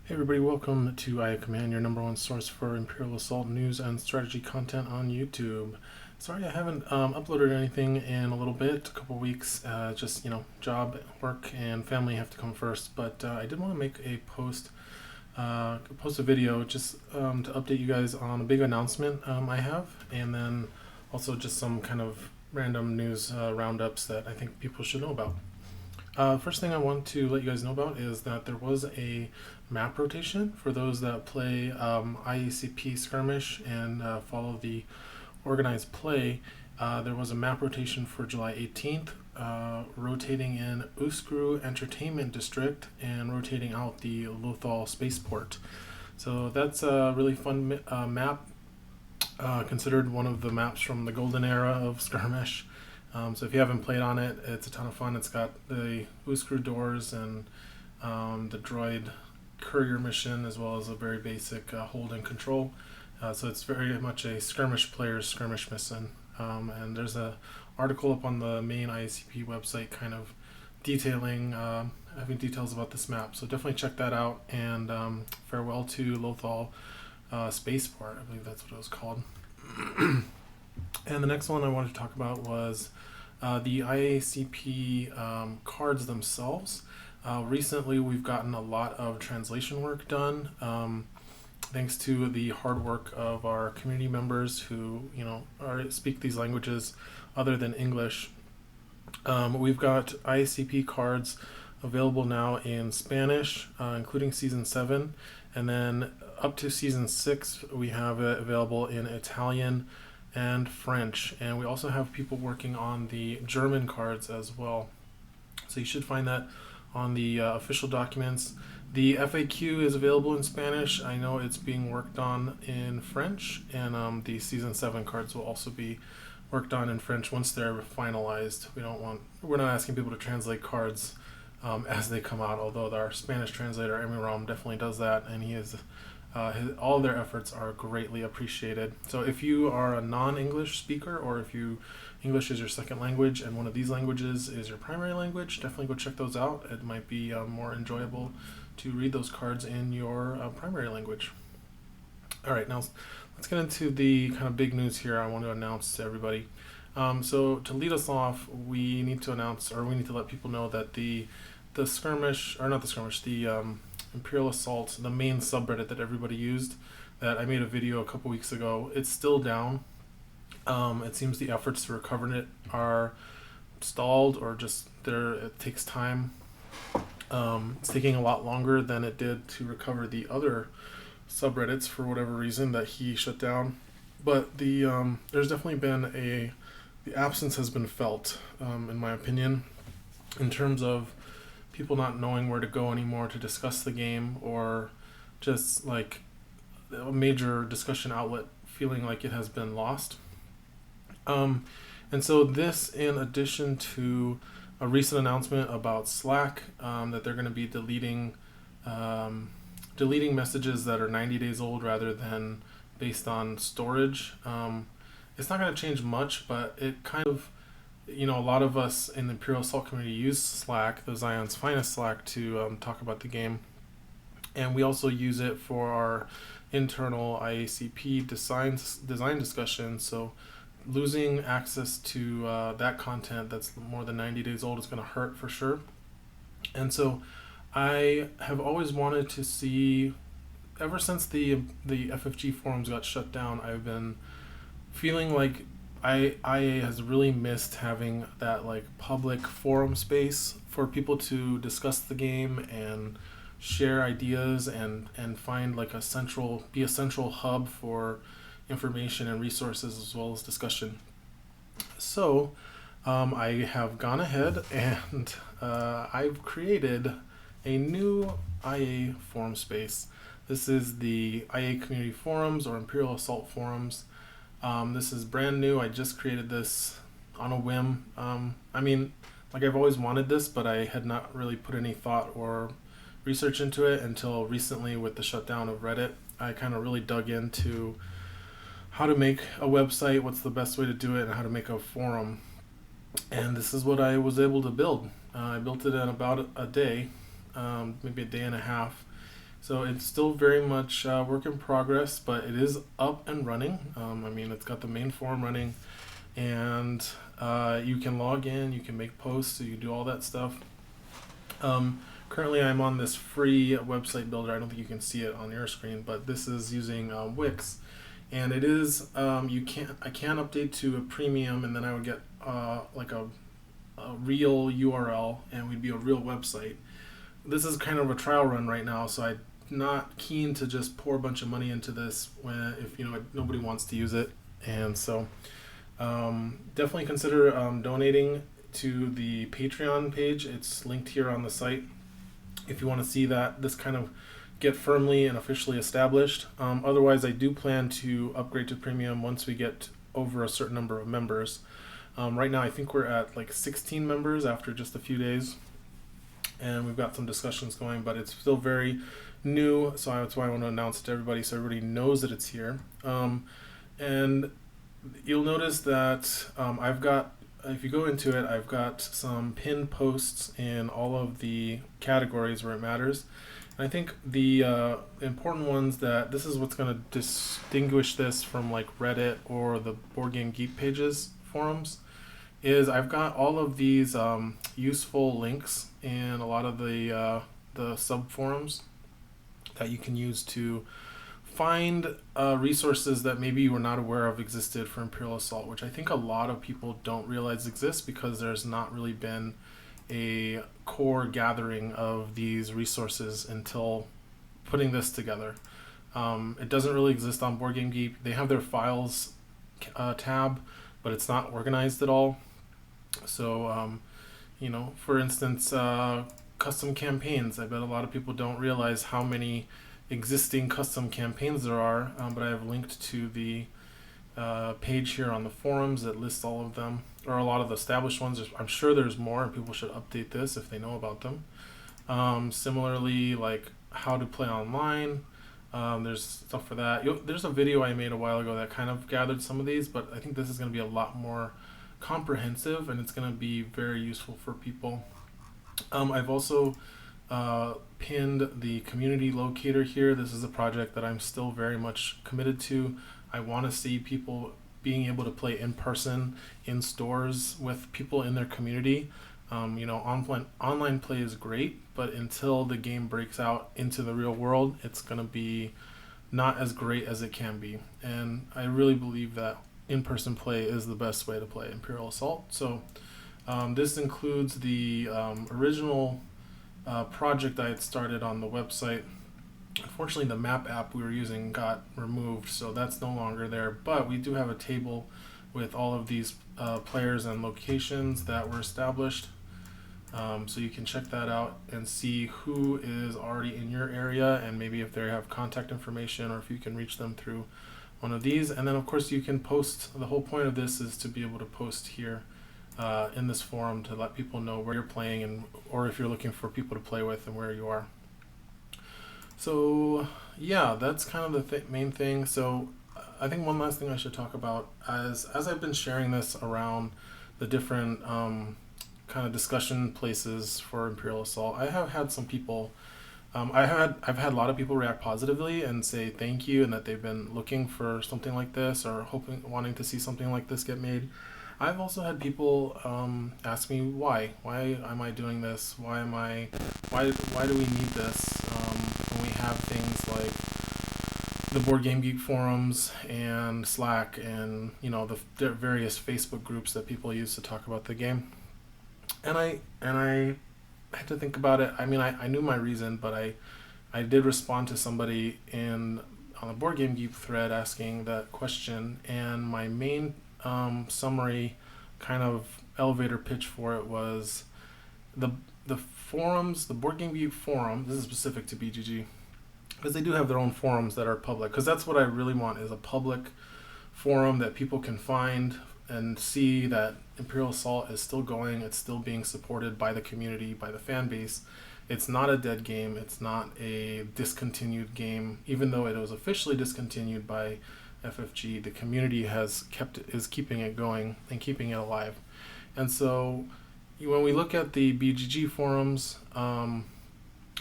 Hey everybody, welcome to IA Command, your number one source for Imperial Assault news and strategy content on YouTube. Sorry I haven't uploaded anything in a little bit, a couple weeks, just, job, work, and family have to come first, but I did want to make a post a video just to update you guys on a big announcement I have, and then also just some kind of random news roundups that I think people should know about. First thing I want to let you guys know about is that there was a map rotation for those that play IACP Skirmish and follow the organized play. There was a map rotation for July 18th, rotating in Uskru Entertainment District and rotating out the Lothal Spaceport. So that's a really fun map, considered one of the maps from the golden era of Skirmish. So if you haven't played on it, it's a ton of fun. It's got the Uskru doors and the droid courier mission, as well as a very basic hold and control. So it's very much a skirmish player's skirmish mission. And there's an article up on the main IACP website kind of detailing, having details about this map. So definitely check that out. And farewell to Lothal Spaceport, I believe that's what it was called. And the next one I wanted to talk about was the IACP cards themselves. Recently, we've gotten a lot of translation work done, thanks to the hard work of our community members who, speak these languages other than English. We've got IACP cards available now in Spanish, including Season 7, and then up to Season 6, we have it available in Italian and French, and we also have people working on the German cards as well. So you should find that on the official documents. The FAQ is available in Spanish. I know it's being worked on in French, and the Season 7 cards will also be worked on in French once they're finalized. We're not asking people to translate cards as they come out, although our Spanish translator, Emiram, definitely does that, and he is all their efforts are greatly appreciated. So if you are a non-English speaker, or if English is your second language and one of these languages is your primary language, definitely go check those out. It might be more enjoyable to read those cards in your primary language. All right, now let's get into the kind of big news here I want to announce to everybody. So to lead us off, we need to let people know that the Imperial Assault, the main subreddit that everybody used, that I made a video a couple weeks ago, it's still down. It seems the efforts to recover it are stalled, or just it takes time. It's taking a lot longer than it did to recover the other subreddits for whatever reason that he shut down. But there's definitely been the absence has been felt, in my opinion, in terms of people not knowing where to go anymore to discuss the game, or just like a major discussion outlet feeling like it has been lost. And so this, in addition to a recent announcement about Slack, that they're going to be deleting messages that are 90 days old rather than based on storage. It's not going to change much, but it kind of, a lot of us in the Imperial Assault community use Slack, the Zion's finest Slack, to talk about the game. And we also use it for our internal IACP design discussion. So losing access to that content that's more than 90 days old is going to hurt for sure. And so I have always wanted to see, ever since the FFG forums got shut down, I've been feeling like IA has really missed having that public forum space for people to discuss the game and share ideas and find a central hub for information and resources as well as discussion. So I have gone ahead and I've created a new IA forum space. This is the IA Community Forums, or Imperial Assault Forums. This is brand new. I just created this on a whim. I've always wanted this, but I had not really put any thought or research into it until recently with the shutdown of Reddit. I kind of really dug into how to make a website, what's the best way to do it, and how to make a forum. And this is what I was able to build. I built it in about a day, maybe a day and a half. So it's still very much work in progress, but it is up and running. I mean, it's got the main forum running, and you can log in, you can make posts, so you do all that stuff. Currently, I'm on this free website builder. I don't think you can see it on your screen, but this is using Wix, and it is I can update to a premium, and then I would get like a real URL, and we'd be a real website. This is kind of a trial run right now, so I'm not keen to just pour a bunch of money into this when if nobody wants to use it, and so definitely consider donating to the Patreon page. It's linked here on the site if you want to see this kind of get firmly and officially established. Otherwise, I do plan to upgrade to premium once we get over a certain number of members. Right now, I think we're at like 16 members after just a few days, and we've got some discussions going, but it's still very new, so that's why I want to announce it to everybody so everybody knows that it's here. And you'll notice that if you go into it, I've got some pinned posts in all of the categories where it matters. And I think the important ones this is what's going to distinguish this from like Reddit or the Board Game Geek pages forums, is I've got all of these useful links in a lot of the sub forums that you can use to find resources that maybe you were not aware of existed for Imperial Assault, which I think a lot of people don't realize exists because there's not really been a core gathering of these resources until putting this together. It doesn't really exist on Board Game Geek. They have their files tab, but it's not organized at all. So, for instance, custom campaigns. I bet a lot of people don't realize how many existing custom campaigns there are, but I have linked to the page here on the forums that lists all of them, or a lot of the established ones. I'm sure there's more, and people should update this if they know about them. Similarly, like how to play online, there's stuff for that. There's a video I made a while ago that kind of gathered some of these, but I think this is going to be a lot more comprehensive, and it's going to be very useful for people. I've also pinned the community locator here. This is a project that I'm still very much committed to. I want to see people being able to play in person in stores with people in their community. Online play is great, but until the game breaks out into the real world, it's going to be not as great as it can be. And I really believe that in-person play is the best way to play Imperial Assault. So this includes the original project I had started on the website. Unfortunately, the map app we were using got removed, so that's no longer there. But we do have a table with all of these players and locations that were established. So you can check that out and see who is already in your area, and maybe if they have contact information or if you can reach them through one of these. And then, of course, you can post. The whole point of this is to be able to post here in this forum to let people know where you're playing, or if you're looking for people to play with and where you are. So yeah, that's kind of the main thing. So I think one last thing I should talk about, as I've been sharing this around the different kind of discussion places for Imperial Assault, I have had some people, I've had a lot of people react positively and say thank you, and that they've been looking for something like this or wanting to see something like this get made. I've also had people ask me why am I doing this? Why do we need this when we have things like the Board Game Geek forums and Slack and the various Facebook groups that people use to talk about the game? And I had to think about it. I mean, I knew my reason, but I did respond to somebody on the Board Game Geek thread asking that question, and my main summary kind of elevator pitch for it was the forums, the Board Game Geek forum. This is specific to BGG because they do have their own forums that are public, because that's what I really want, is a public forum that people can find and see that Imperial Assault is still going, it's still being supported by the community, by the fan base. It's not a dead game, it's not a discontinued game, even though it was officially discontinued by FFG. The community is keeping it going and keeping it alive. And so when we look at the BGG forums,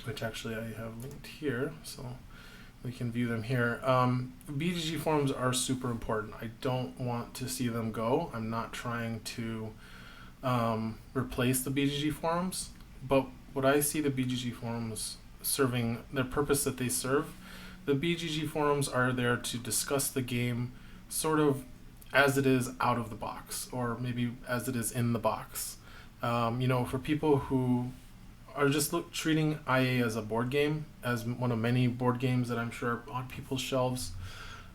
which actually I have linked here, so we can view them here. BGG forums are super important. I don't want to see them go. I'm not trying to replace the BGG forums, but what I see the BGG forums serving, their purpose that they serve, the BGG forums are there to discuss the game sort of as it is out of the box, or maybe as it is in the box. For people who are just treating IA as a board game, as one of many board games that I'm sure are on people's shelves.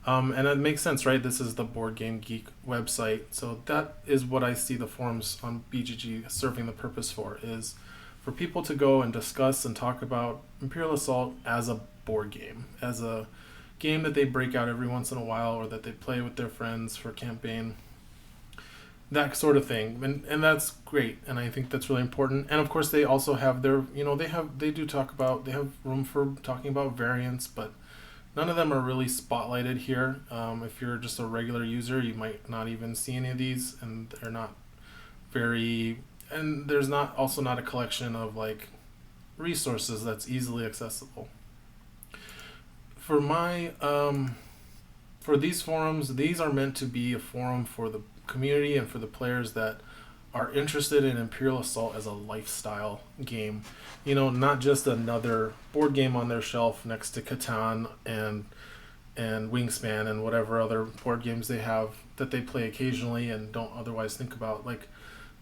And it makes sense, right? This is the Board Game Geek website. So that is what I see the forums on BGG serving the purpose for, is for people to go and discuss and talk about Imperial Assault as a board game, as a game that they break out every once in a while, or that they play with their friends for campaign, that sort of thing. And that's great, and I think that's really important. And of course they also have their, they have room for talking about variants, but none of them are really spotlighted here. If you're just a regular user, you might not even see any of these, and they're not and there's not a collection of like resources that's easily accessible. For for these forums, these are meant to be a forum for the community and for the players that are interested in Imperial Assault as a lifestyle game. Not just another board game on their shelf next to Catan and Wingspan and whatever other board games they have that they play occasionally and don't otherwise think about. Like,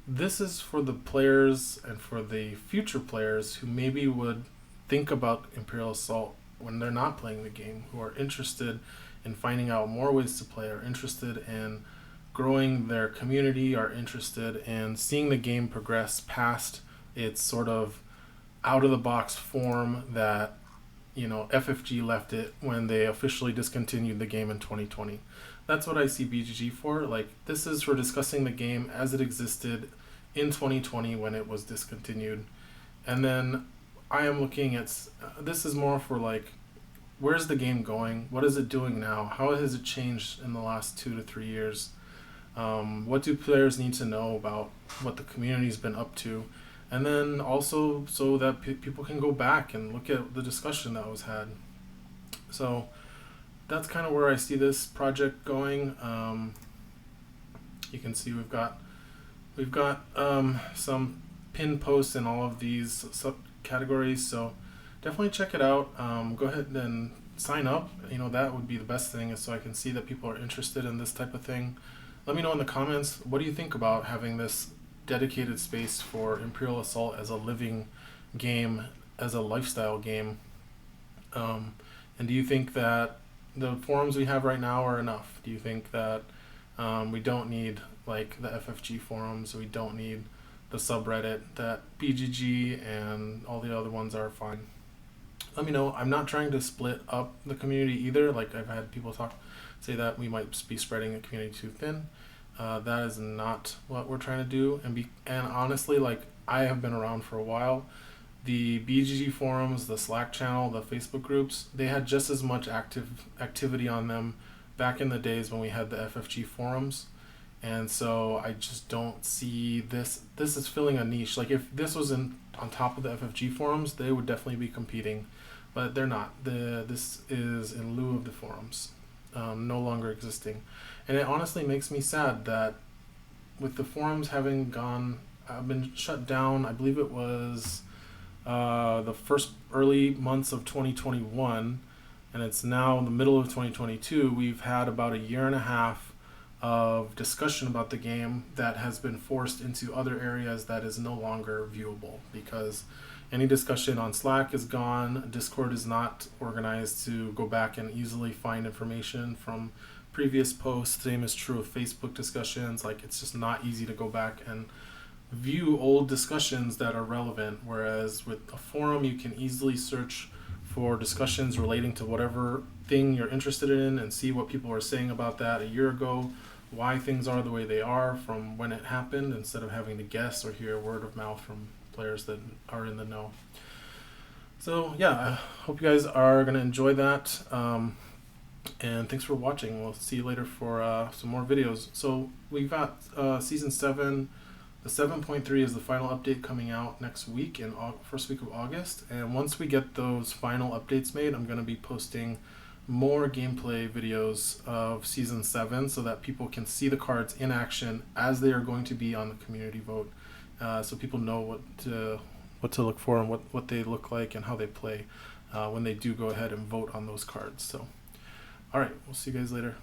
this is for the players and for the future players who maybe would think about Imperial Assault when they're not playing the game, who are interested in finding out more ways to play, are interested in growing their community, are interested in seeing the game progress past its sort of out of the box form that FFG left it when they officially discontinued the game in 2020. That's what I see BGG for. Like, this is for discussing the game as it existed in 2020 when it was discontinued. And then I am looking at this is more for like, where's the game going? What is it doing now? How has it changed in the last 2 to 3 years? What do players need to know about what the community's been up to? And then also so that people can go back and look at the discussion that was had. So that's kind of where I see this project going. You can see we've got some pin posts in all of these subcategories, so definitely check it out. Go ahead and sign up. That would be the best thing, is so I can see that people are interested in this type of thing. Let me know in the comments, what do you think about having this dedicated space for Imperial Assault as a living game, as a lifestyle game? And do you think that the forums we have right now are enough? Do you think that we don't need like the FFG forums, we don't need the subreddit, that BGG and all the other ones are fine? Let me know. I'm not trying to split up the community either. Like, I've had people say that we might be spreading the community too thin. That is not what we're trying to do. And honestly, like, I have been around for a while. The BGG forums, the Slack channel, the Facebook groups, they had just as much activity on them back in the days when we had the FFG forums. And so I just don't see this is filling a niche. Like, if this was on top of the FFG forums, they would definitely be competing, but they're not. This is in lieu of the forums, no longer existing. And it honestly makes me sad that with the forums having been shut down, I believe it was the first early months of 2021, and it's now in the middle of 2022, we've had about a year and a half of discussion about the game that has been forced into other areas that is no longer viewable, because any discussion on Slack is gone. Discord is not organized to go back and easily find information from previous posts. Same is true of Facebook discussions. Like, it's just not easy to go back and view old discussions that are relevant, whereas with a forum you can easily search for discussions relating to whatever thing you're interested in and see what people are saying about that a year ago, why things are the way they are from when it happened, instead of having to guess or hear word of mouth from players that are in the know. So yeah, I hope you guys are going to enjoy that, and thanks for watching. We'll see you later for some more videos. So we've got season 7 The 7.3 is the final update coming out next week in first week of August. And once we get those final updates made, I'm going to be posting more gameplay videos of Season 7 so that people can see the cards in action as they are going to be on the community vote. So people know what to look for and what they look like and how they play when they do go ahead and vote on those cards. So, all right, we'll see you guys later.